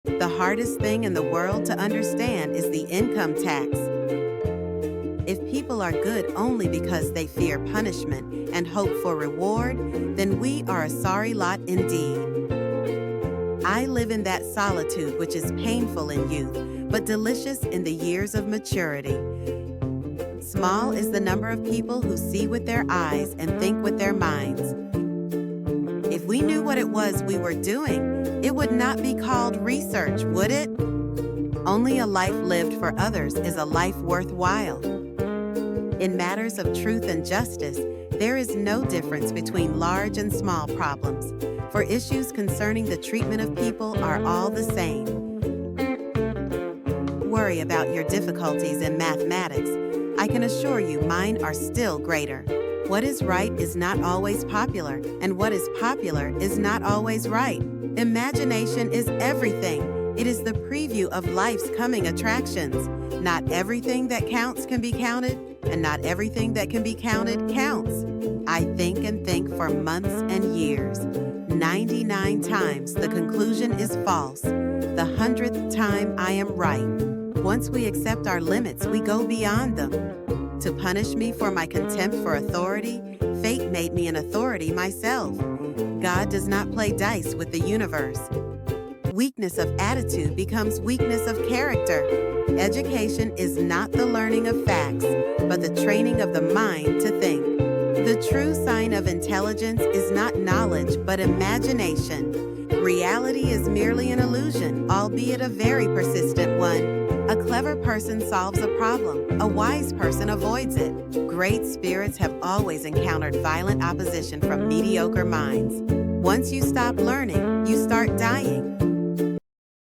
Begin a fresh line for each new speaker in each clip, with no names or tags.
The hardest thing in the world to understand is the income tax. If people are good only because they fear punishment and hope for reward, then we are a sorry lot indeed. I live in that solitude which is painful in youth, but delicious in the years of maturity. Small is the number of people who see with their eyes and think with their minds. If we knew what it was we were doing, it would not be called research, would it? Only a life lived for others is a life worthwhile. In matters of truth and justice, there is no difference between large and small problems, for issues concerning the treatment of people are all the same. Worry about your difficulties in mathematics. I can assure you mine are still greater. What is right is not always popular, and what is popular is not always right. Imagination is everything. It is the preview of life's coming attractions. Not everything that counts can be counted, and not everything that can be counted counts. I think and think for months and years. 99 times the conclusion is false. The 100th time I am right. Once we accept our limits, we go beyond them. To punish me for my contempt for authority, fate made me an authority myself. God does not play dice with the universe. Weakness of attitude becomes weakness of character. Education is not the learning of facts, but the training of the mind to think. The true sign of intelligence is not knowledge, but imagination. Reality is merely an illusion, albeit a very persistent one. A clever person solves a problem. A wise person avoids it. Great spirits have always encountered violent opposition from mediocre minds. Once you stop learning, you start dying.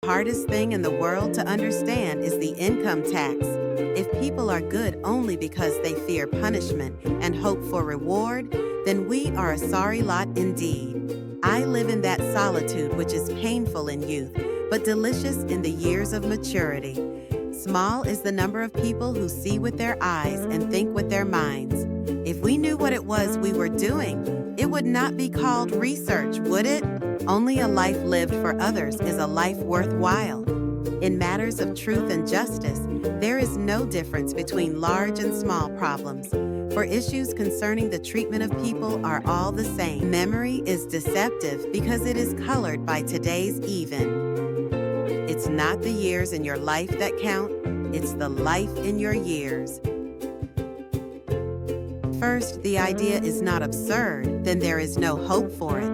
The hardest thing in the world to understand is the income tax. If people are good only because they fear punishment and hope for reward, then we are a sorry lot indeed. I live in that solitude which is painful in youth, but delicious in the years of maturity. Small is the number of people who see with their eyes and think with their minds. If we knew what it was we were doing, it would not be called research, would it? Only a life lived for others is a life worthwhile. In matters of truth and justice, there is no difference between large and small problems, for issues concerning the treatment of people are all the same. Memory is deceptive because it is colored by today's even. It's not the years in your life that count, it's the life in your years. First, the idea is not absurd, then there is no hope for it.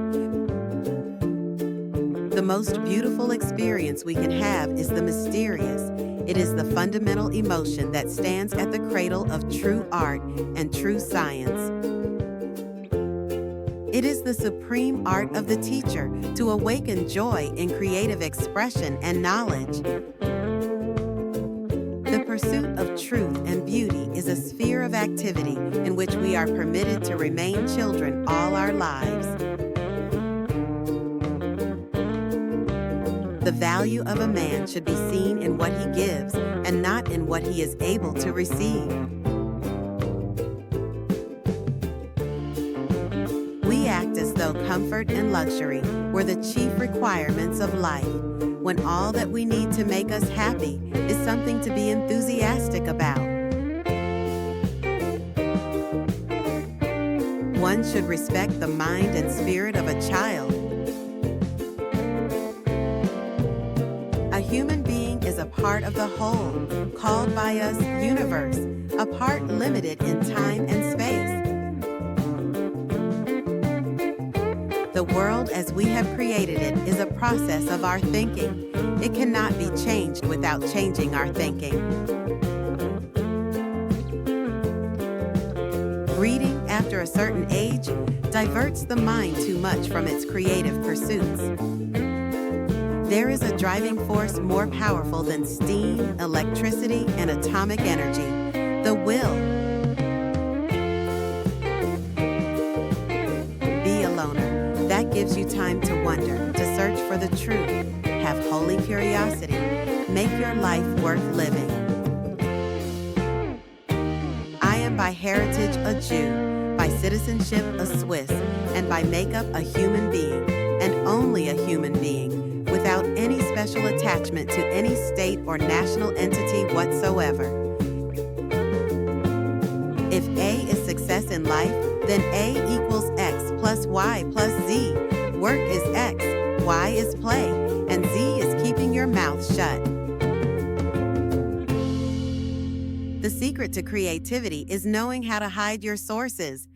The most beautiful experience we can have is the mysterious. It is the fundamental emotion that stands at the cradle of true art and true science. It is the supreme art of the teacher to awaken joy in creative expression and knowledge. The pursuit of truth and beauty is a sphere of activity in which we are permitted to remain children all our lives. The value of a man should be seen in what he gives and not in what he is able to receive. We act as though comfort and luxury were the chief requirements of life, when all that we need to make us happy is something to be enthusiastic about. One should respect the mind and spirit of a child. A human being is a part of the whole, called by us universe, a part limited in time and space. The world as we have created it is a process of our thinking. It cannot be changed without changing our thinking. Reading after a certain age diverts the mind too much from its creative pursuits. There is a driving force more powerful than steam, electricity, and atomic energy: the will. Be a loner. That gives you time to wonder, to search for the truth. Have holy curiosity. Make your life worth living. I am by heritage a Jew, by citizenship a Swiss, and by makeup a human being, and only a human being, without any special special attachment to any state or national entity whatsoever. If A is success in life, then A equals X plus Y plus Z. Work is X, Y is play, and Z is keeping your mouth shut. The secret to creativity is knowing how to hide your sources.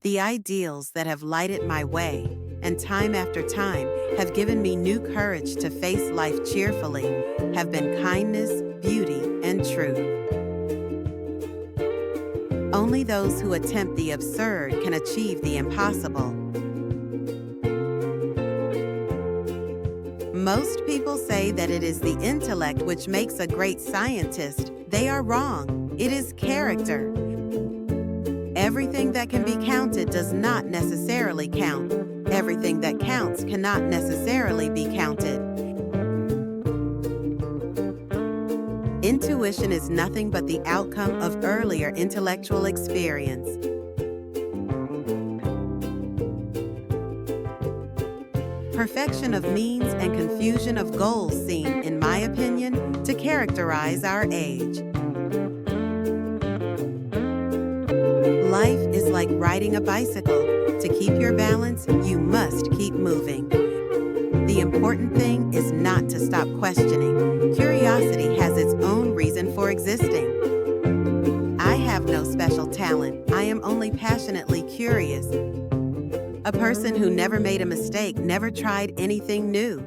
The ideals that have lighted my way, and time after time have given me new courage to face life cheerfully, have been kindness, beauty, and truth. Only those who attempt the absurd can achieve the impossible. Most people say that it is the intellect which makes a great scientist. They are wrong. It is character. Everything that can be counted does not necessarily count. Everything that counts cannot necessarily be counted. Intuition is nothing but the outcome of earlier intellectual experience. Perfection of means and confusion of goals seem, in my opinion, to characterize our age. Life is like riding a bicycle. To keep your balance, you must keep moving. The important thing is not to stop questioning. Curiosity has its own reason for existing. I have no special talent. I am only passionately curious. A person who never made a mistake never tried anything new.